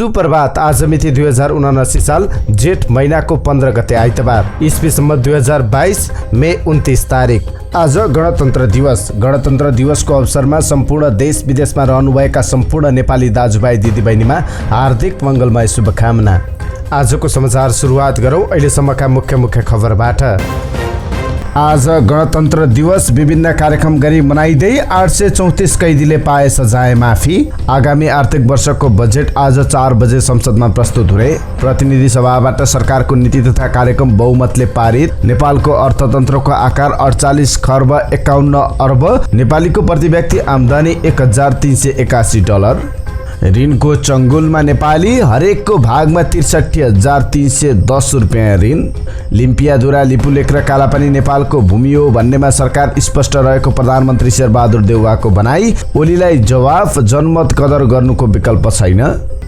सुप्रभात। आज मिति 2079 साल जेठ महीनाको 15 गते आइतबार, इस्वी सम्मत 2022 मे 29 तारिक। आज गणतन्त्र दिवस। गणतन्त्र दिवसको अवसरमा सम्पूर्ण देश विदेशमा रहनुभएका सम्पूर्ण नेपाली दाजुभाइ दिदीबहिनीमा हार्दिक मङ्गलमय शुभकामना। आजको समाचार सुरुवात गरौँ अहिलेसम्मका मुख्य खबरबाट। आज गणतन्त्र दिवस। विभिन्न कार्यक्रम गरी मनाइँदै 834 कैदीले पाए सजाय माफी। आगामी आर्थिक वर्षको बजेट आज 4 बजे संसदमा प्रस्तुत हुने। प्रतिनिधि सभाबाट सरकारको नीति तथा कार्यक्रम बहुमतले पारित। नेपालको अर्थतन्त्रको आकार 48 खर्ब 51 अर्ब। नेपालीको प्रति व्यक्ति आम्दानी $1381। ऋणको चङ्गुलमा नेपाली, हरेकको भागमा 63,310 रुपियाँ ऋण। लिम्पियाधुरा, लिपुलेख र कालापानी नेपालको भूमि हो भन्नेमा सरकार स्पष्ट रहेको प्रधानमन्त्री शेरबहादुर देउवाको भनाई। ओलीलाई जवाफ, जनमत कदर गर्नुको विकल्प छैन।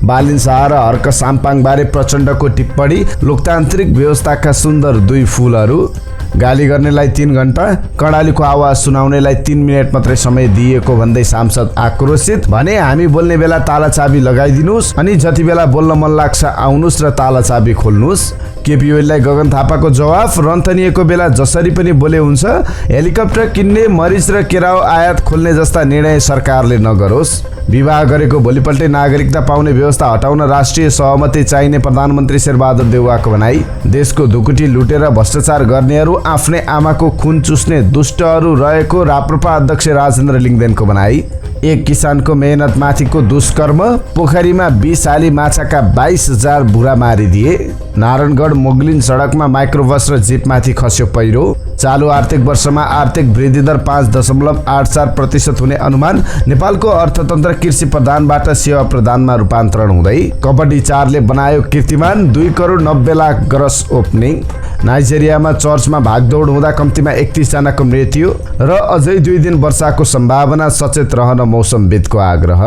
बालिन शाह र हर्क साम्पाङबारे प्रचण्डको टिप्पणी। लोकतान्त्रिक व्यवस्थाका सुन्दर दुई फुलहरू। गाली गर्नेलाई 3 घण्टा, कर्णालीको आवाज सुनाउनेलाई 3 मिनट मात्रै समय दिएको भन्दै सांसद आक्रोशित। भने हामी बोल्ने बेला ताला चाबी लगाइदिनुस्, अनि जति बेला बोल्न मन लाग्छ आउनुस् र ताला चाबी खोल्नुस्। केपी ओलीलाई गगन थापाको जवाफ। रन्थनिएको बेला जसरी पनि बोले हुन्छ। हेलिकप्टर किन्ने, मरिच र केराउ आयात खोल्ने जस्ता निर्णय सरकारले नगरोस्। विवाह गरेको भोलिपल्टै नागरिकता पाउने व्यवस्था हटाउन राष्ट्रिय सहमति चाहिने प्रधानमन्त्री शेरबहादुर देउवाको भनाई। देशको ढुकुटी लुटेर भ्रष्टाचार गर्नेहरू आफ्नै आमाको खुन चुस्ने दुष्टहरू रहेको राप्रपा अध्यक्ष राजेन्द्र लिङ्गदेनको भनाई। एक किसानको मेहनत माथिको दुष्कर्म। पोखरीमा 20 हाली माछाका 22,000 बुढा मारिदिए। नारायणगढ मोगलिन सडकमा माइक्रोबस र जिपमाथि खस्यो पहिरो। चालु आर्थिक वर्षमा आर्थिक वृद्धि दर 5.84% हुने अनुमान। नेपालको अर्थतन्त्र कृषि प्रधानबाट सेवा प्रधानमा रूपान्तरण हुँदै। कबड्डी 4ले बनायो कीर्तिमान। 2,90,00,000 ग्रस ओपनिङ। नाइजेरियामा चर्चमा भागदौड हुँदा कम्तीमा 31 जनाको मृत्यु र अझै 2 दिन वर्षाको सम्भावना। सचेत रहन मौसमविदको आग्रह।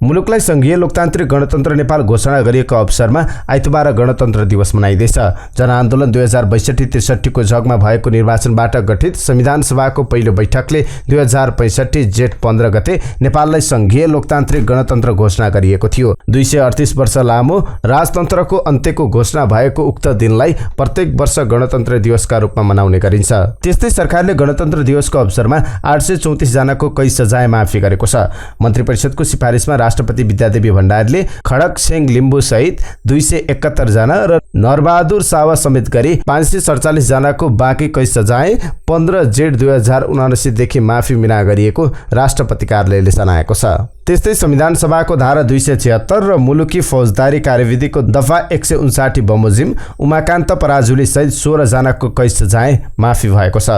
मुलुकलाई संघीय लोकतान्त्रिक गणतन्त्र नेपाल घोषणा गरिएको अवसरमा आइतबार गणतन्त्र दिवस मनाइँदैछ। जनआन्दोलन 2062-63 को जगमा भएको निर्वाचनबाट गठित संविधान सभाको पहिलो बैठकले 2065 जेठ 15 गते नेपाललाई संघीय लोकतान्त्रिक गणतन्त्र घोषणा गरिएको थियो। 238 वर्ष लामो राजतन्त्रको अन्त्यको घोषणा भएको उक्त दिनलाई प्रत्येक वर्ष गणतन्त्र दिवसका रूपमा मनाउने गरिन्छ। त्यस्तै सरकारले गणतन्त्र दिवसको अवसरमा 834 जनाको कैद सजाय माफी गरेको छ। मन्त्री परिषदको सिफारिसमा राष्ट्रपति विद्यादेवी भण्डारीले खडक सेङ लिम्बू सहित 271 जना र नरबहादुर सावा समेत गरी 547 जनाको बाँकी कैद सजाय 15 जेठ 2079 देखि माफी मिना गरिएको राष्ट्रपति कार्यालयले जनाएको छ। त्यस्तै संविधान सभाको धारा 276 र मुलुकी फौजदारी कार्यविधिको दफा 159 बमोजिम उमाकान्त पराजुली सहित 16 जनाको कैद सजाय माफी भएको छ।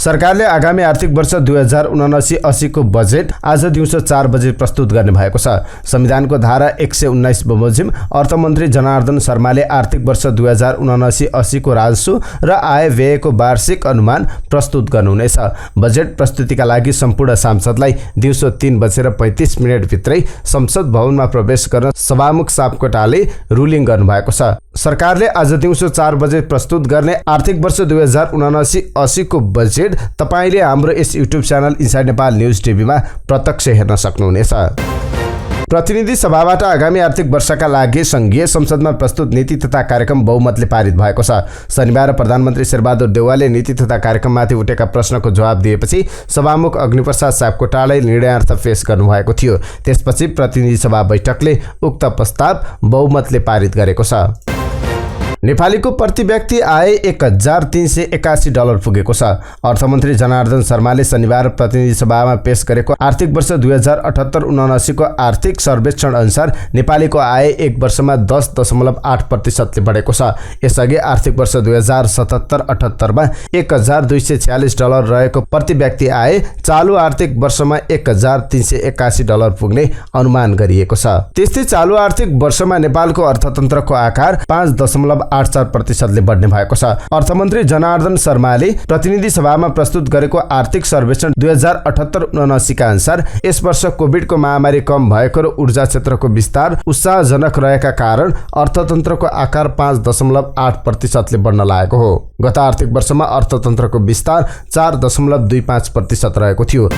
सरकारले आगामी आर्थिक वर्ष 2079-80 को बजेट आज दिउँसो 4 बजे प्रस्तुत गर्ने भएको छ। संविधानको धारा 119 बमोजिम अर्थमन्त्री जनार्दन शर्माले आर्थिक वर्ष 2079-80 को राजस्व र आय व्ययको वार्षिक अनुमान प्रस्तुत गर्नुहुनेछ। बजेट प्रस्तुतिका लागि सम्पूर्ण सांसदलाई दिउँसो 3:35 भित्रै संसद भवनमा प्रवेश गर्न सभामुख सापकोटाले रुलिङ गर्नुभएको छ। सरकारले आज दिउँसो 4 बजे प्रस्तुत गर्ने आर्थिक वर्ष 2079-80 को बजेट तपाईले हाम्रो यस YouTube channel inside Nepal news टिभीमा प्रत्यक्ष हेर्न सक्नुहुनेछ। प्रतिनिधि सभाबाट आगामी आर्थिक वर्षका लागि संघीय संसदमा प्रस्तुत नीति तथा कार्यक्रम बहुमतले पारित भएको छ। शनिबार प्रधानमन्त्री शेरबहादुर देउवाले नीति तथा कार्यक्रममाथि उठेका प्रश्नको जवाब दिएपछि सभामुख अग्निप्रसाद सापकोटाले निर्णयार्थ पेश गर्नुभएको थियो। त्यसपछि प्रतिनिधि सभा बैठकले उक्त प्रस्ताव बहुमतले पारित गरेको छ। नेपालीको प्रति व्यक्ति आय $1,381 पुगेको छ। अर्थमन्त्री जनार्दन शर्माले शनिबार प्रतिनिधि सभामा पेश गरेको आर्थिक वर्ष 2078-79 को आर्थिक सर्वेक्षण अनुसार नेपालीको आय एक वर्षमा 10.8% बढेको छ। यसअघि आर्थिक वर्ष 2077-78 मा $1,246 रहेको प्रति व्यक्ति आय चालु आर्थिक वर्षमा $1,381 पुग्ने अनुमान गरिएको छ। त्यस्तै चालु आर्थिक वर्षमा नेपालको अर्थतन्त्रको आकार 5.84% बढ्ने भएको छ। अर्थमन्त्री जनार्दन शर्माले प्रतिनिधि सभामा प्रस्तुत गरेको आर्थिक सर्वेक्षण 2078-79 का अनुसार यस वर्ष कोभिडको महामारी कम भएको र ऊर्जा क्षेत्रको विस्तार उत्साहजनक रहेका कारण अर्थतन्त्रको आकार 5.8% ले बढ्न लागेको हो। गत आर्थिक वर्षमा अर्थतन्त्रको विस्तार 4.25% रहेको थियो।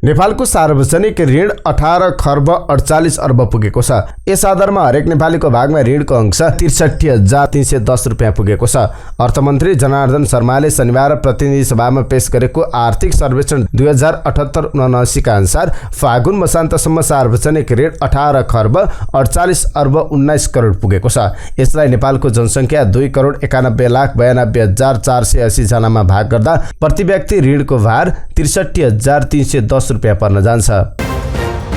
नेपालको सार्वजनिक ऋण 18 खर्ब 48 अर्ब पुगेको छ। यस आधारमा हरेक नेपालीको भागमा ऋणको अंश 63,310 रुपियाँ पुगेको छ। अर्थमन्त्री जनार्दन शर्माले शनिबार प्रतिनिधि सभामा पेश गरेको आर्थिक सर्वेक्षण 2078-79 का अनुसार फागुन मसान्तसम्म सार्वजनिक ऋण 18 खर्ब 48 अर्ब 19 करोड पुगेको छ। यसलाई नेपालको जनसङ्ख्या 2,91,92,480 जनामा भाग गर्दा प्रति व्यक्ति ऋणको भार 63,310 रुपियाँ पर्न जान्छ।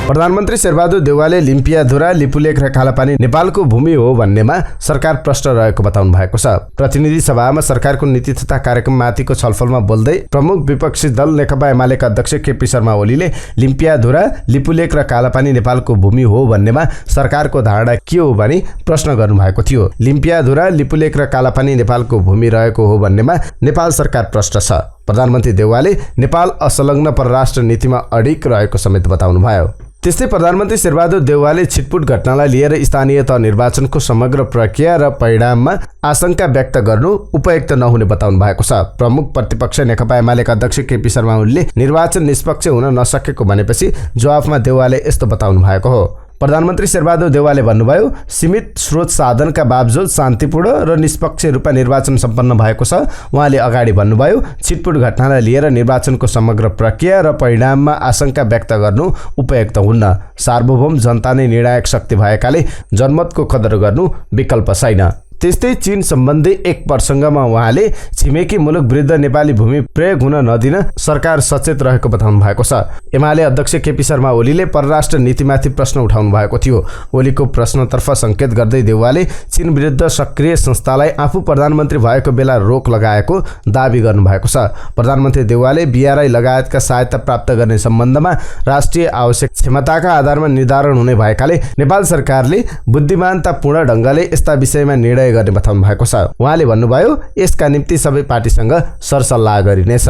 प्रधानमन्त्री शेरबहादुर देउवाले लिम्पियाधुरा, लिपुलेख र कालापानी नेपालको भूमि हो भन्नेमा सरकार प्रष्ट रहेको बताउनु भएको छ। प्रतिनिधि सभामा सरकारको नीति तथा कार्यक्रममाथिको छलफलमा बोल्दै प्रमुख विपक्षी दल नेकपा एमालेका अध्यक्ष केपी शर्मा ओलीले लिम्पियाधुरा, लिपुलेख र कालापानी नेपालको भूमि हो भन्नेमा सरकारको धारणा के हो भनी प्रश्न गर्नुभएको थियो। लिम्पियाधुरा, लिपुलेख र कालापानी नेपालको भूमि रहेको हो भन्नेमा नेपाल सरकार प्रष्ट छ। प्रधानमन्त्री देउवाले नेपाल असंलग्न परराष्ट्र नीतिमा अडिग रहेको समेत बताउनुभयो। त्यस्तै प्रधानमन्त्री शेरबहादुर देउवाले छिटपुट घटनालाई लिएर स्थानीय तह निर्वाचनको समग्र प्रक्रिया र परिणाममा आशंका व्यक्त गर्नु उपयुक्त नहुने बताउनु भएको छ। प्रमुख प्रतिपक्ष नेकपा एमालेका अध्यक्ष केपी शर्मा ओलीले निर्वाचन निष्पक्ष हुन नसकेको भनेपछि जवाफमा देउवाले यस्तो बताउनु भएको हो। प्रधानमन्त्री शेरबहादुर देउवाले भन्नुभयो, सीमित स्रोत साधनका बावजुद शान्तिपूर्ण र निष्पक्ष रूपमा निर्वाचन सम्पन्न भएको छ। उहाँले अगाडि भन्नुभयो, छिटपुट घटनालाई लिएर निर्वाचनको समग्र प्रक्रिया र परिणाममा आशंका व्यक्त गर्नु उपयुक्त हुन्न। सार्वभौम जनता नै निर्णायक शक्ति भएकाले जनमतको कदर गर्नु विकल्प छैन। त्यस्तै चीन सम्बन्धी एक प्रसङ्गमा उहाँले छिमेकी मुलुक विरुद्ध नेपाली भूमि प्रयोग हुन नदिन सरकार सचेत रहेको बताउनु भएको छ। एमाले अध्यक्ष केपी शर्मा ओलीले परराष्ट्र नीतिमाथि प्रश्न उठाउनु भएको थियो। ओलीको प्रश्नतर्फ संकेत गर्दै देउवाले चीन विरुद्ध सक्रिय संस्थालाई आफू प्रधानमन्त्री भएको बेला रोक लगाएको दाबी गर्नुभएको छ। प्रधानमन्त्री देउवाले बीआरआई लगायतका सहायता प्राप्त गर्ने सम्बन्धमा राष्ट्रिय आवश्यक क्षमताका आधारमा निर्धारण हुने भएकाले नेपाल सरकारले बुद्धिमानतापूर्ण ढङ्गले यस्ता विषयमा निर्णय गर्ने बताउनु भएको छ। उहाँले भन्नुभयो, यसका निम्ति सबै पार्टीसँग सरसल्लाह गरिनेछ।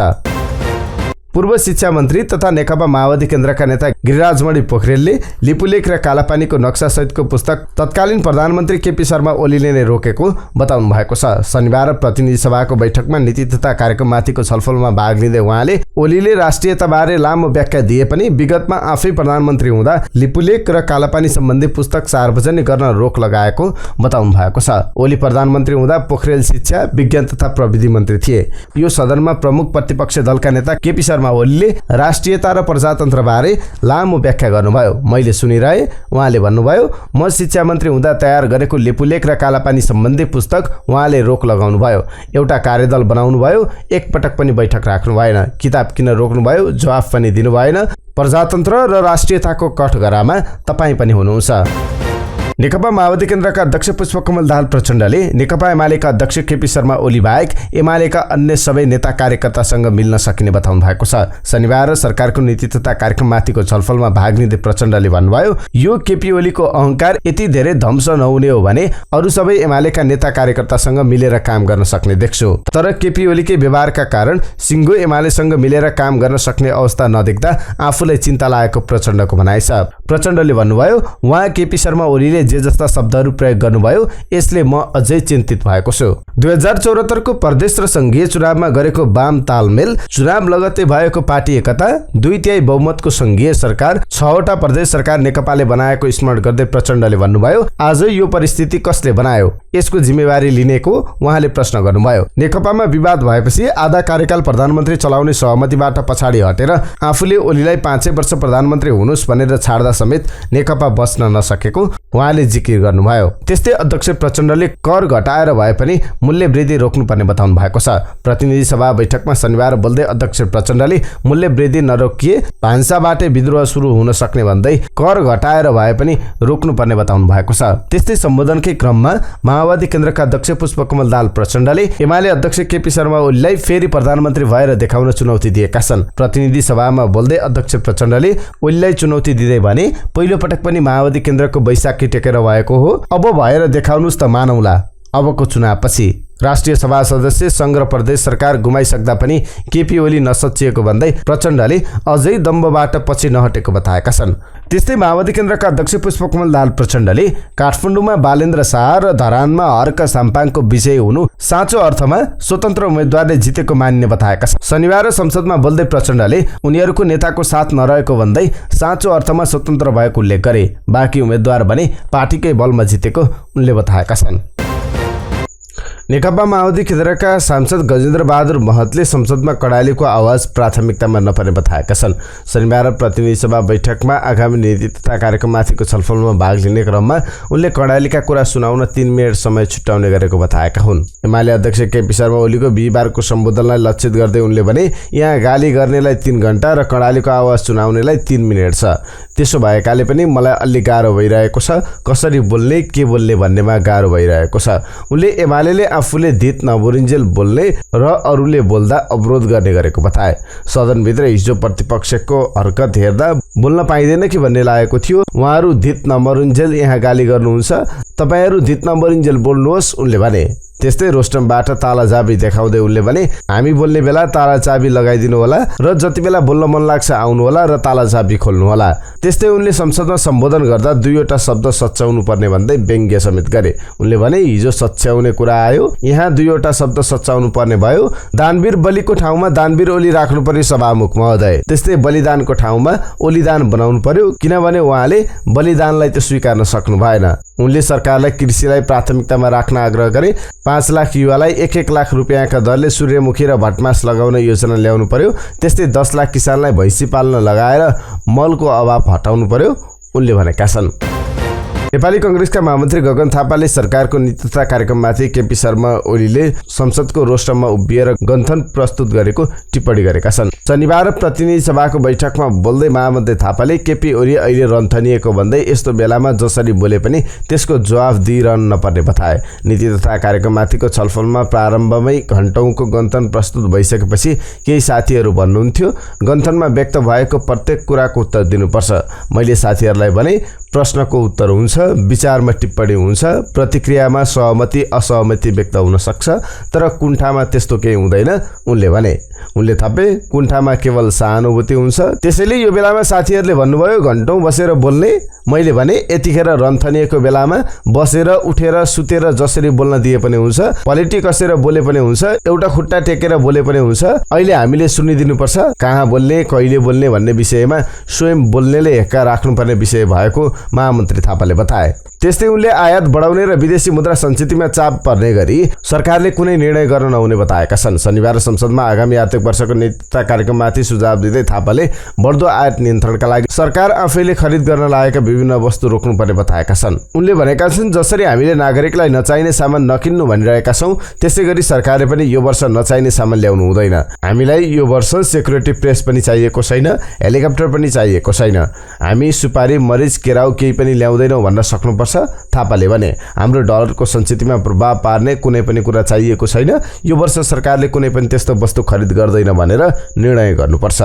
पूर्व शिक्षा मन्त्री तथा नेकपा माओवादी केन्द्रका नेता गिरिराजमणि पोखरेलले लिपुलेख र कालापानीको नक्सा सहितको पुस्तक तत्कालीन प्रधानमन्त्री केपी शर्मा ओलीले नै रोकेको बताउनु भएको छ। शनिबार प्रतिनिधि सभाको बैठकमा नीति तथा कार्यक्रममाथिको छलफलमा भाग लिँदै उहाँले ओलीले राष्ट्रियताबारे लामो व्याख्या दिए पनि विगतमा आफै प्रधानमन्त्री हुँदा लिपुलेख र कालापानी सम्बन्धी पुस्तक सार्वजनिक गर्न रोक लगाएको बताउनु भएको छ। ओली प्रधानमन्त्री हुँदा पोखरेल शिक्षा, विज्ञान तथा प्रविधि मन्त्री थिए। यो सदनमा प्रमुख प्रतिपक्ष दलका नेता केपी शर्मा ओलीले राष्ट्रियता र प्रजातन्त्र बारे लामो व्याख्या गर्नुभयो। मैले सुनिरहे। उहाँले भन्नुभयो, म शिक्षा मन्त्री हुँदा तयार गरेको लिपुलेख र कालापानी सम्बन्धी पुस्तक उहाँले रोक लगाउनुभयो। एउटा कार्यदल बनाउनुभयो, एकपटक पनि बैठक राख्नु भएन। किताब किन रोक्नुभयो जवाफ पनि दिनु भएन। प्रजातन्त्र र राष्ट्रियताको कठघरामा तपाईँ पनि हुनुहुन्छ। नेकपा माओवादी केन्द्रका अध्यक्ष पुष्पकमल दाहाल प्रचण्डले नेकपा एमालेका अध्यक्ष केपी शर्मा ओली बाहेक एमालेका अन्य सबै नेता कार्यकर्तासँग मिल्न सकिने बताउनु भएको छ। शनिबार सरकारको नीति तथा कार्यक्रममाथिको छलफलमा भाग लिँदै प्रचण्डले भन्नुभयो, यो केपी ओलीको अहंकार यति धेरै ध्वंस नहुने हो भने अरू सबै एमालेका नेता कार्यकर्तासँग मिलेर काम गर्न सक्ने देख्छु। तर केपी ओलीकै व्यवहारका कारण सिङ्गो एमालेसँग मिलेर काम गर्न सक्ने अवस्था नदेख्दा आफूलाई चिन्ता लागेको प्रचण्डको भनाइ छ। प्रचण्डले भन्नुभयो, उहाँ केपी शर्मा ओलीले जे जस्ता शब्दहरू प्रयोग गर्नुभयो यसले म अझै चिन्तित भएको छु। 2074 को प्रदेश र संघीय चुनावमा गरेको वाम तालमेल, चुनाव लगत्तै भएको पार्टी एकता, 2/3 बहुमतको संघीय सरकार, 6वटा प्रदेश सरकार नेकपाले बनाएको स्मरण गर्दै प्रचण्डले भन्नुभयो, आज यो परिस्थिति कसले बनायो, यसको जिम्मेवारी लिनेको उहाँले प्रश्न गर्नुभयो। नेकपामा विवाद भएपछि आधा कार्यकाल प्रधानमन्त्री चलाउने सहमतिबाट पछाडि हटेर आफूले ओलीलाई 5 वर्ष प्रधानमन्त्री हुनुस् भनेर छाड्दा समेत नेकपा बच्न नसकेको उहाँले जिकिर गर्नुभयो। त्यस्तै अध्यक्ष प्रचण्डले कर घटाएर भए पनि मूल्य वृद्धि रोक्नुपर्ने बताउनु भएको छ। प्रतिनिधि सभा बैठकमा शनिबार बोल्दै अध्यक्ष प्रचण्डले मूल्य वृद्धि नरोकिए भान्साबाटै विद्रोह सुरु हुन सक्ने भन्दै कर घटाएर भए पनि रोक्नुपर्ने बताउनु भएको छ। त्यस्तै सम्बोधनकै क्रममा माओवादी केन्द्रका अध्यक्ष पुष्पकमल दाहाल प्रचण्डले एमाले अध्यक्ष केपी शर्मा ओलीलाई फेरि प्रधानमन्त्री भएर देखाउन चुनौती दिएका छन्। प्रतिनिधि सभामा बोल्दै अध्यक्ष प्रचण्डले ओलीलाई चुनौती दिँदै भने, पहिलो पटक पनि माओवादी केन्द्रको बैशाखी टेकेर भएको हो, अब भएर देखाउनुस् त मानौला, अबको चुनावपछि राष्ट्रिय सभा सदस्य संघ र प्रदेश सरकार गुमाइसक्दा पनि केपी ओली नसच्चिएको भन्दै प्रचण्डले अझै दम्बबाट पछि नहटेको बताएका छन्। त्यस्तै माओवादी केन्द्रका अध्यक्ष पुष्पकमल दाहाल प्रचण्डले काठमाडौँमा बालेन्द्र शाह र धरानमा हर्क साम्पाङको विजय हुनु साँचो अर्थमा स्वतन्त्र उम्मेद्वारले जितेको मान्ने बताएका छन्। शनिबार संसदमा बोल्दै प्रचण्डले उनीहरूको नेताको साथ नरहेको भन्दै साँचो अर्थमा स्वतन्त्र भएको उल्लेख गरे। बाँकी उम्मेद्वार भने पार्टीकै बलमा जितेको उनले बताएका छन्। नेकपा माओवादी केन्द्रका सांसद गजेन्द्र बहादुर महतले संसदमा कैलालीको आवाज प्राथमिकतामा नपर्ने बताएका छन्। शनिबार प्रतिनिधि सभा बैठकमा आगामी नीति तथा कार्यक्रममाथिको छलफलमा भाग लिने क्रममा उनले कैलालीका कुरा सुनाउन 3 मिनेट समय छुट्याउने गरेको बताएका हुन्। एमाले अध्यक्ष केपी शर्मा ओलीको बिहिबारको सम्बोधनलाई लक्षित गर्दै उनले भने यहाँ गाली गर्नेलाई 3 घण्टा र कैलालीको आवाज सुनाउनेलाई 3 मिनेट छ। त्यसो भएकाले पनि मलाई अलि गाह्रो भइरहेको छ, कसरी बोल्ने के बोल्ने भन्नेमा गाह्रो भइरहेको छ। उनले एमालेले आफूले धित नबुरिन्जेल बोल्ने र अरूले बोल्दा अवरोध गर्ने गरेको बताए। सदनभित्र हिजो प्रतिपक्षको हरकत हेर्दा बोल्न पाइँदैन कि भन्ने लागेको थियो। उहाँहरू धित नमरुन्जेल यहाँ गाली गर्नुहुन्छ, तपाईहरू धित नमरुन्जेल बोल्नुहोस् उनले भने। त्यस्तै रोस्टमबाट ताला चाबी देखाउँदै उनले भने हामी बोल्ने बेला ताला चाबी लगाइदिनु होला र जति बेला बोल्न मन लाग्छ आउनु होला र ताला चाबी खोल्नु होला। त्यस्तै उनले संसदमा सम्बोधन गर्दा 2वटा शब्द सच्याउनु पर्ने भन्दै व्यङ्ग्य समेत गरे। उनले भने हिजो सच्याउने कुरा आयो, यहाँ 2वटा शब्द सच्याउनु पर्ने भयो। दानवीर बलिको ठाउँमा दानवीर ओली राख्नु पर्यो सभामुख महोदय। त्यस्तै बलिदानको ठाउँमा ओलीदान बनाउनु पर्यो, किनभने उहाँले बलिदानलाई त स्वीकार्न सक्नु भएन। उनले सरकारलाई कृषिलाई प्राथमिकतामा राख्न आग्रह गरे। 5 लाख युवालाई 1-1 लाख रुपियाँका दरले सूर्यमुखी र भटमास लगाउन योजना ल्याउनु पर्यो। त्यस्तै 10 लाख किसानलाई भैँसी पाल्न लगाएर मलको अभाव हटाउनु पर्यो उनले भनेका छन्। नेपाली कांग्रेसका महामन्त्री गगन थापाले सरकारको नीति तथा कार्यक्रममाथि केपी शर्मा ओलीले संसदको रोस्टममा उभिएर गन्थन प्रस्तुत गरेको टिप्पणी गरेका छन्। शनिबार प्रतिनिधि सभाको बैठकमा बोल्दै महामन्त्री थापाले केपी ओली अहिले रन्थनिएको भन्दै यस्तो बेलामा जसरी बोले पनि त्यसको जवाफ दिइरहनु नपर्ने बताए। नीति तथा कार्यक्रममाथिको छलफलमा प्रारम्भमै घण्टौँको गन्थन प्रस्तुत भइसकेपछि केही साथीहरू भन्नुहुन्थ्यो गन्थनमा व्यक्त भएको प्रत्येक कुराको उत्तर दिनुपर्छ। मैले साथीहरूलाई भने प्रश्नको उत्तर हुन्छ, विचारमा टिप्पणी हुन्छ, प्रतिक्रियामा सहमति असहमति व्यक्त हुन सक्छ, तर कुण्ठामा त्यस्तो केही हुँदैन उनले भने। उनले थपे कुण्ठामा केवल सहानुभूति हुन्छ। त्यसैले यो बेलामा साथीहरूले भन्नुभयो घण्टौँ बसेर बोल्ने। मैले भने यतिखेर रन्थनिएको बेलामा बसेर उठेर सुतेर जसरी बोल्न दिए पनि हुन्छ, पलेटी कसेर बोले पनि हुन्छ, एउटा खुट्टा टेकेर बोले पनि हुन्छ। अहिले हामीले सुनिदिनुपर्छ कहाँ बोल्ने कहिले बोल्ने भन्ने विषयमा स्वयं बोल्नेले हेक्का राख्नुपर्ने विषय भएको महामन्त्री थापाले बताए। त्यस्तै उनले आयात बढाउने र विदेशी मुद्रा सञ्चितमा चाप पर्ने गरी सरकारले कुनै निर्णय गर्न नहुने बताएका छन्। शनिबार संसदमा आगामी आर्थिक वर्षको नीति तथा कार्यक्रममाथि सुझाव दिँदै थापाले बढ्दो आयात नियन्त्रणका लागि सरकार आफैले खरिद गर्न लागेका विभिन्न वस्तु रोक्नुपर्ने बताएका छन्। उनले भनेका छन् जसरी हामीले नागरिकलाई नचाहिने सामान नकिन्नु भनिरहेका छौँ, त्यसै गरी सरकारले पनि यो वर्ष नचाहिने सामान ल्याउनु हुँदैन। हामीलाई यो वर्ष सेक्युरिटी प्रेस पनि चाहिएको छैन, हेलिकप्टर पनि चाहिएको छैन। हामी सुपारी मरिच केराउ केही पनि ल्याउँदैनौँ भन्न सक्नुपर्छ थापाले भने। हाम्रो डलरको सञ्चितमा प्रभाव पार्ने कुनै पनि कुरा चाहिएको छैन। यो वर्ष सरकारले कुनै पनि त्यस्तो वस्तु खरिद गर्दैन भनेर निर्णय गर्नुपर्छ।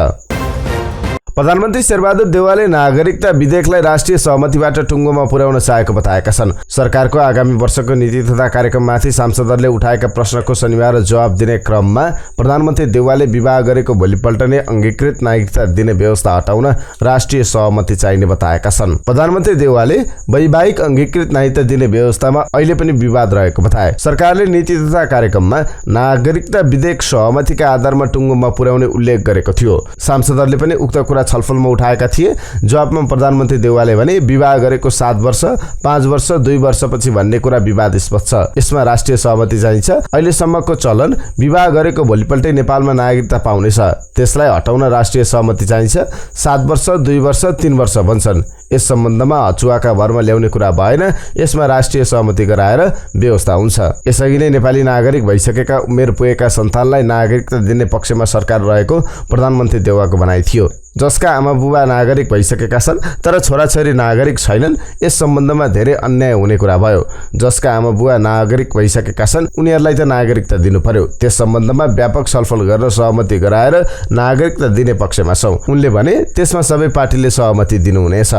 प्रधानमन्त्री शेरबहादुर देउवाले नागरिकता विधेयकलाई राष्ट्रिय सहमतिबाट टुङ्गोमा पुर्याउन चाहेको बताएका छन्। सरकारको आगामी वर्षको नीति तथा कार्यक्रममाथि सांसदहरूले उठाएका प्रश्नको शनिबार जवाब दिने क्रममा प्रधानमन्त्री देउवाले विवाह गरेको भोलिपल्ट नै अंगीकृत नागरिकता दिने व्यवस्था हटाउन राष्ट्रिय सहमति चाहिने बताएका छन्। प्रधानमन्त्री देउवाले वैवाहिक अंगीकृत नागरिकता दिने व्यवस्थामा अहिले पनि विवाद रहेको बताए। सरकारले नीति तथा कार्यक्रममा नागरिकता विधेयक सहमतिका आधारमा टुङ्गोमा पुर्याउने उल्लेख गरेको थियो। सांसदहरूले पनि उक्त कुरा छलफलमा उठाएका थिए। जवाबमा प्रधानमन्त्री देउवाले भने विवाह गरेको 7 वर्ष 5 वर्ष 2 वर्षपछि भन्ने कुरा विवादास्पद छ, यसमा राष्ट्रिय सहमति चाहिन्छ। अहिलेसम्मको चलन विवाह गरेको भोलिपल्टै नेपालमा नागरिकता पाउनेछ, त्यसलाई हटाउन राष्ट्रिय सहमति चाहिन्छ। 7 वर्ष 2 वर्ष 3 वर्ष भन्छन्। यस सम्बन्धमा अचुवाका भरमा ल्याउने कुरा भएन, यसमा राष्ट्रिय सहमति गराएर व्यवस्था हुन्छ। यसअघि नै नेपाली नागरिक भइसकेका उमेर पुगेका सन्तानलाई नागरिकता दिने पक्षमा सरकार रहेको प्रधानमन्त्री देउवाको भनाइ थियो। जसका आमा बुबा नागरिक भइसकेका छन् तर छोराछोरी नागरिक छैनन्, यस सम्बन्धमा धेरै अन्याय हुने कुरा भयो। जसका आमा बुबा नागरिक भइसकेका छन् उनीहरूलाई त नागरिकता दिनु पर्यो। त्यस सम्बन्धमा व्यापक छलफल गर्न सहमति गराएर नागरिकता दिने पक्षमा छौँ उनले भने। त्यसमा सबै पार्टीले सहमति दिनुहुनेछ।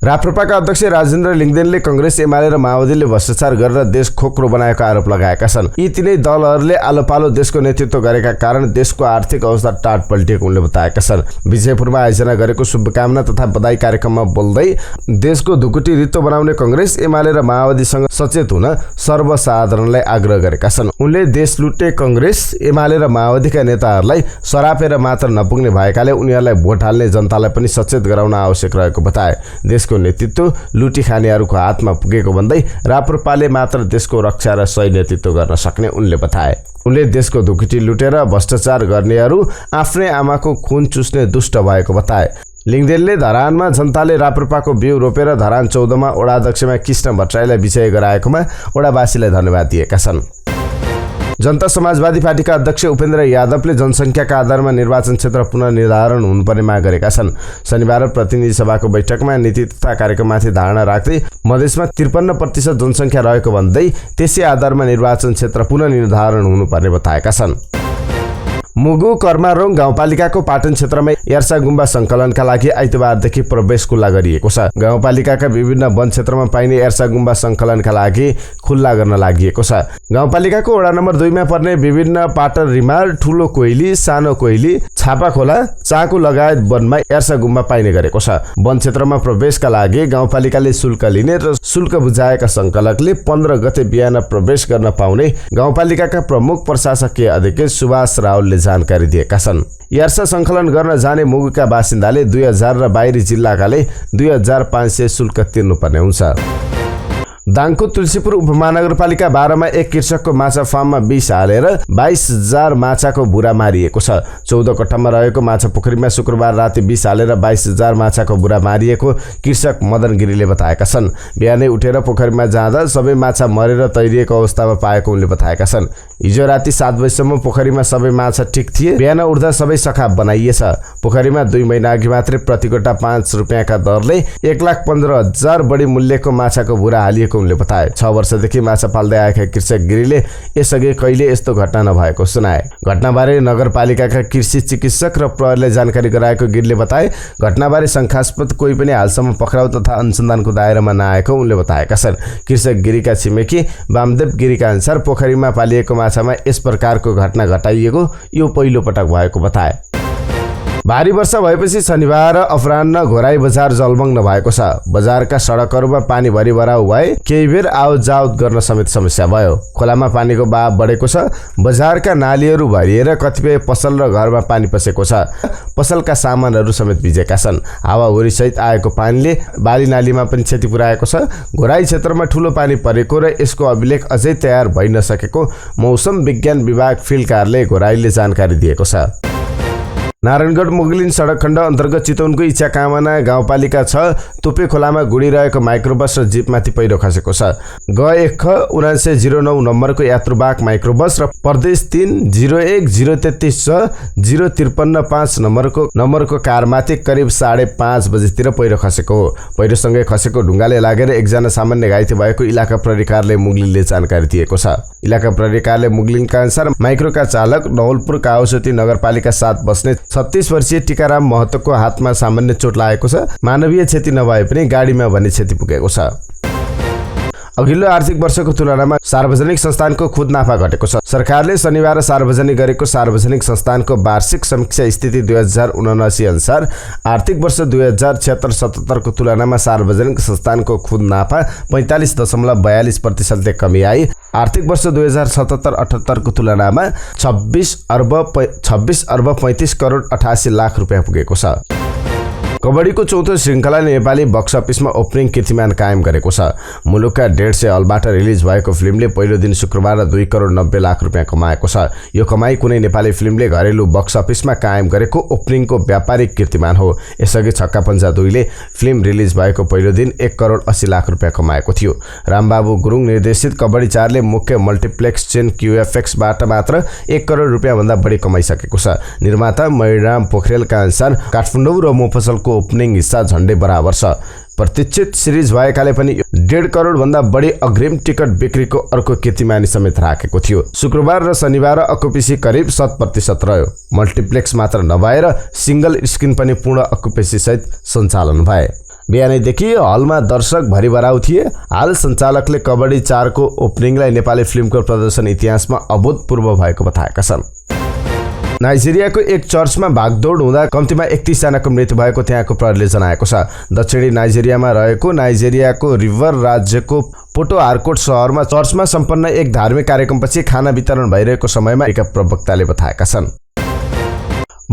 राप्रपाका अध्यक्ष राजेन्द्र लिङ्गदेनले कांग्रेस एमाले र माओवादीले भ्रष्टाचार गरेर देश खोक्रो बनाएको आरोप लगाएका छन्। यी तीनै दलहरूले आलोपालो देशको नेतृत्व गरेका कारण देशको आर्थिक अवस्था टाट पल्टिएको उनले बताएका छन्। विजयपुरमा आयोजना गरेको शुभकामना तथा बधाई कार्यक्रममा बोल्दै देशको ढुकुटी रित्तो बनाउने कांग्रेस एमाले र माओवादीसँग सचेत हुन सर्वसाधारणलाई आग्रह गरेका छन्। उनले देश लुट्ने कांग्रेस एमाले र माओवादीका नेताहरूलाई सरापेर मात्र नपुग्ने भएकाले उनीहरूलाई भोट हाल्ने जनतालाई पनि सचेत गराउन आवश्यक रहेको बताए। देशको नेतृत्व लुटी खानेहरूको हातमा पुगेको भन्दै राप्रपाले मात्र देशको रक्षा र सही नेतृत्व गर्न सक्ने उनले बताए। उनले देशको ढुकुटी लुटेर भ्रष्टाचार गर्नेहरू आफ्नै आमाको खुन चुस्ने दुष्ट भएको बताए। लिङ्गदेनले धरानमा जनताले राप्रपाको बिउ रोपेर धरान 14 मा वडा अध्यक्षमा कृष्ण भट्टराईलाई विजय गराएकोमा वडावासीलाई धन्यवाद दिएका छन्। जनता समाजवादी पार्टीका अध्यक्ष उपेन्द्र यादवले जनसङ्ख्याका आधारमा निर्वाचन क्षेत्र पुनर्निर्धारण हुनुपर्ने माग गरेका छन्। शनिबार प्रतिनिधि सभाको बैठकमा नीति तथा कार्यक्रममाथि धारणा राख्दै मधेसमा 53% जनसङ्ख्या रहेको भन्दै त्यसै आधारमा निर्वाचन क्षेत्र पुनर्निर्धारण हुनुपर्ने बताएका छन्। मुगु कर्मारोङ गाउँपालिकाको पाटन क्षेत्रमा यार्सा गुम्बा सङ्कलनका लागि आइतबारदेखि प्रवेश खुल्ला गरिएको छ। गाउँपालिकाका विभिन्न वन क्षेत्रमा पाइने यार्सा गुम्बा सङ्कलनका लागि खुल्ला गर्न लागि छ। गाउँपालिकाको वडा नम्बर 2 मा पर्ने विभिन्न पाटन रिमाल, ठुलो कोइली, सानो कोइली, छापाखोला, चाकु लगायत वनमा यार्सा गुम्बा पाइने गरेको छ। वन क्षेत्रमा प्रवेशका लागि गाउँपालिकाले शुल्क लिने र शुल्क बुझाएका सङ्कलकले 15 गते बिहान प्रवेश गर्न पाउने गाउँपालिकाका प्रमुख प्रशासकीय अधिकारी सुभाष रावलले जानकारी दिएका छन्। यार्सा सङ्कलन गर्न जाने मुगुका बासिन्दाले 2000 र बाहिरी जिल्लाकाले 2500 शुल्क तिर्नुपर्ने हुन्छ। दाङको तुलसीपुर उपमहानगरपालिका 12 मा एक कृषकको माछा फार्ममा विष हालेर 22,000 माछाको बुरा मारिएको छ। 14 कट्ठामा रहेको माछा पोखरीमा शुक्रबार राति विष हालेर 22,000 माछाको बुरा मारिएको कृषक मदन गिरीले बताएका छन्। बिहानै उठेर पोखरीमा जाँदा सबै माछा मरेर तैरिएको अवस्थामा पाएको उनले बताएका छन्। हिजो राति 7 बजेसम्म पोखरीमा सबै माछा ठिक थिए। बिहान उठ्दा सबै सखाप बनाइएछ। पोखरीमा 2 महिना अघि मात्रै प्रति गोटा 5 रुपियाँका दरले 1,15,000 बढी मूल्यको माछाको बुरा हालिएको उनले बताए। 6 वर्षदेखि माछा पाल्दै आएका कृषक गिरीले यसअघि कहिले यस्तो घटना नभएको सुनाए। घटनाबारे नगरपालिकाका कृषि चिकित्सक र प्रहरीले जानकारी गराएको गिरीले बताए। घटनाबारे शङ्कास्पद कोही पनि हालसम्म पक्राउ तथा अनुसन्धानको दायरामा नआएको उनले बताएका छन्। कृषक गिरीका छिमेकी वामदेव गिरीका अनुसार पोखरीमा पालिएको माछामा यस प्रकारको घटना घटाइएको यो पहिलो पटक भएको बताए। भारी वर्षा भएपछि शनिबार अपराह्न घोराई बजार जलमग्न भएको छ। बजारका सडकहरूमा पानी भरिभराउ भए केही बेर आवतजावत गर्न समेत समस्या भयो। खोलामा पानीको बहाव बढेको छ। बजारका नालीहरू भरिएर कतिपय पसल र घरमा पानी पसेको छ। पसलका सामानहरू समेत भिजेका छन्। हावाहुरी सहित आएको पानीले बाली नालीमा पनि क्षति पुर्याएको छ। घोराई क्षेत्रमा ठूलो पानी परेको र यसको अभिलेख अझै तयार भइ नसकेको मौसम विज्ञान विभाग फिल्कारले घोराईले जानकारी दिएको छ। नारायणगढ मुगलिन सडक खण्ड अन्तर्गत चितवनको इच्छा कामना गाउँपालिका 6 तुपे खोलामा गुडिरहेको माइक्रोबस र जीपमाथि पहिरो खसेको छ। ग1ख7909 नम्बरको यात्रुवाहक माइक्रोबस र प्रदेश 3 01033 0535 नम्बरको कारमाथि करिब 5:30 बजेतिर पहिरो खसेको हो। पहिरोसँगै खसेको ढुङ्गाले लागेर एकजना सामान्य घाइते भएको इलाका प्रहरी कार्यालय मुगलिनले जानकारी दिएको छ। इलाका प्रहरी कार्यालय मुगलिनका अनुसार माइक्रोका चालक नवलपुर काउसती नगरपालिका 7 बस्ने 36 वर्षीय टिकाराम महतोको हातमा सामान्य चोट लागेको छ। मानवीय क्षति नभए पनि गाडीमा भने क्षति पुगेको छ। अघिल्लो आर्थिक वर्षको तुलनामा सार्वजनिक संस्थानको खुद नाफा घटेको छ। सरकारले शनिबार सार्वजनिक गरेको सार्वजनिक संस्थानको वार्षिक समीक्षा स्थिति 2079 अनुसार आर्थिक वर्ष 2076-77 को तुलनामा सार्वजनिक संस्थानको खुद नाफा 45.42% कमी आई। आर्थिक वर्ष 2077-78 को तुलनामा 26 अर्ब 35 करोड 88 लाख रुपियाँ पुगेको छ। कबड्डीको चौथो श्रृङ्खलाले नेपाली बक्स अफिसमा ओपनिङ कीर्तिमान कायम गरेको छ। मुलुकका 150 हलबाट रिलिज भएको फिल्मले पहिलो दिन शुक्रबार 2 करोड 90 लाख रुपियाँ कमाएको छ। यो कमाई कुनै नेपाली फिल्मले घरेलु बक्स अफिसमा कायम गरेको ओपनिङको व्यापारिक कीर्तिमान हो। यसअघि छक्का पञ्जा 2ले फिल्म रिलिज भएको पहिलो दिन 1 करोड 80 लाख रुपियाँ कमाएको थियो। रामबाबु गुरुङ निर्देशित कबड्डी 4 ले मुख्य मल्टिप्लेक्स चेन QFX-बाट मात्र 1 करोड रुपियाँ भन्दा बढी कमाइसकेको छ। निर्माता मणिराम पोखरेलका अनुसार काठमाडौँ र मोफसलको ओपनिङ हिस्सा झण्डै बराबर छ। प्रतीक्षित सिरिज भएकाले पनि 1.5 करोड भन्दा बढी अग्रिम टिकट बिक्रीको अर्को कीर्तिमानी समेत राखेको थियो। शुक्रबार र शनिबार अकुपेसी करिब 100% रह्यो। मल्टिप्लेक्स मात्र नभएर सिंगल स्क्रिन पनि पूर्ण अकुपेसी सहित सञ्चालन भए। बिहानैदेखि हलमा दर्शक भरिभराउ थिए। हाल सञ्चालकले कबड्डी 4 को ओपनिङलाई नेपाली फिल्मको प्रदर्शन इतिहासमा अभूतपूर्व भएको बताएका छन्। नाइजेरियाको एक चर्चमा भागदौड हुँदा कम्तीमा 31 जनाको मृत्यु भएको त्यहाँको प्रहरीले जनाएको छ। दक्षिणी नाइजेरियामा रहेको नाइजेरियाको रिभर राज्यको पोर्टो हार्कोट शहरमा चर्चमा सम्पन्न एक धार्मिक कार्यक्रमपछि खाना वितरण भइरहेको समयमा एक प्रवक्ताले बताएका छन्।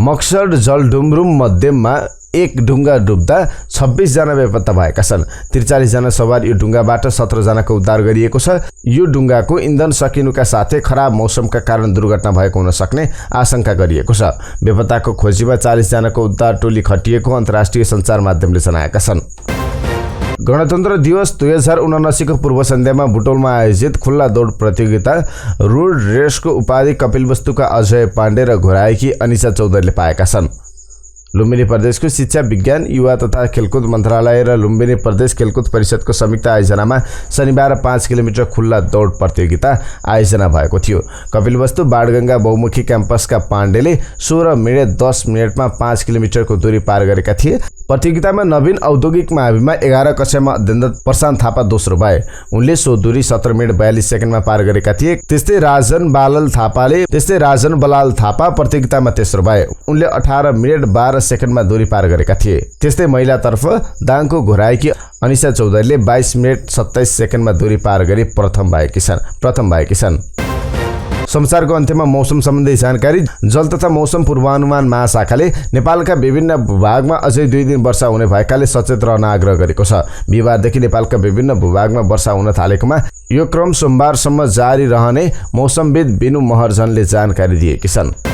मक्सर जलढुम्रुम मध्यममा एक ढुङ्गा डुब्दा 26 जना बेपत्ता भएका छन्। 43 जना सवार यो ढुङ्गाबाट 17 जनाको उद्धार गरिएको छ। यो ढुङ्गाको इन्धन सकिनुका साथै खराब मौसमका कारण दुर्घटना भएको हुन सक्ने आशंका गरिएको छ। बेपत्ताको खोजीमा 40 जनाको उद्धार टोली खटिएको अन्तर्राष्ट्रिय सञ्चार माध्यमले जनाएका छन्। गणतन्त्र दिवस 2079 को पूर्व सन्ध्यामा बुटोलमा आयोजित खुल्ला दौड प्रतियोगिता रोड रेसको उपाधि कपिलवस्तुका अजय पाण्डे र घोराएकी अनिसा चौधरीले पाएका छन्। लुम्बिनी प्रदेशको शिक्षा विज्ञान युवा तथा खेलकुद मन्त्रालय र लुम्बिनी प्रदेश खेलकुद परिषदको संयुक्त आयोजनामा शनिबार 5 किलोमिटर खुल्ला दौड प्रतियोगिता आयोजना भएको थियो। कपिलवस्तु बाणगंगा बहुमुखी क्याम्पसका पाण्डेले 16 मिनेट 10 मिनेटमा 5 किलोमिटरको दूरी पार गरेका थिए। प्रतियोगितामा नवीन औद्योगिक महाविमा 11 कक्षामा अध्ययनरत प्रशान्त थापा दोस्रो भए। उनले सो दूरी 17 मिनेट 42 सेकेन्डमा पार गरेका थिए। त्यस्तै राजन बलाल थापा प्रतियोगितामा तेस्रो भए। उनले 18 मिनेट 12 सेकेन्डमा दूरी पार गरेका थिए। त्यस्तै महिलातर्फ दाङको घोराएकी अनिसा चौधरीले 22 मिनेट 27 सेकेन्डमा दूरी पार गरी प्रथम भएकी छन्। संसारको अन्त्यमा मौसम सम्बन्धी जानकारी। जल तथा मौसम पूर्वानुमान महाशाखाले नेपालका विभिन्न भूभागमा अझै 2 दिन वर्षा हुने भएकाले सचेत रहन आग्रह गरेको छ। बिहीबारदेखि नेपालका विभिन्न भूभागमा वर्षा हुन थालेकोमा यो क्रम सोमबारसम्म जारी रहने मौसमविद बिनु महर्जनले जानकारी दिएकी छन्।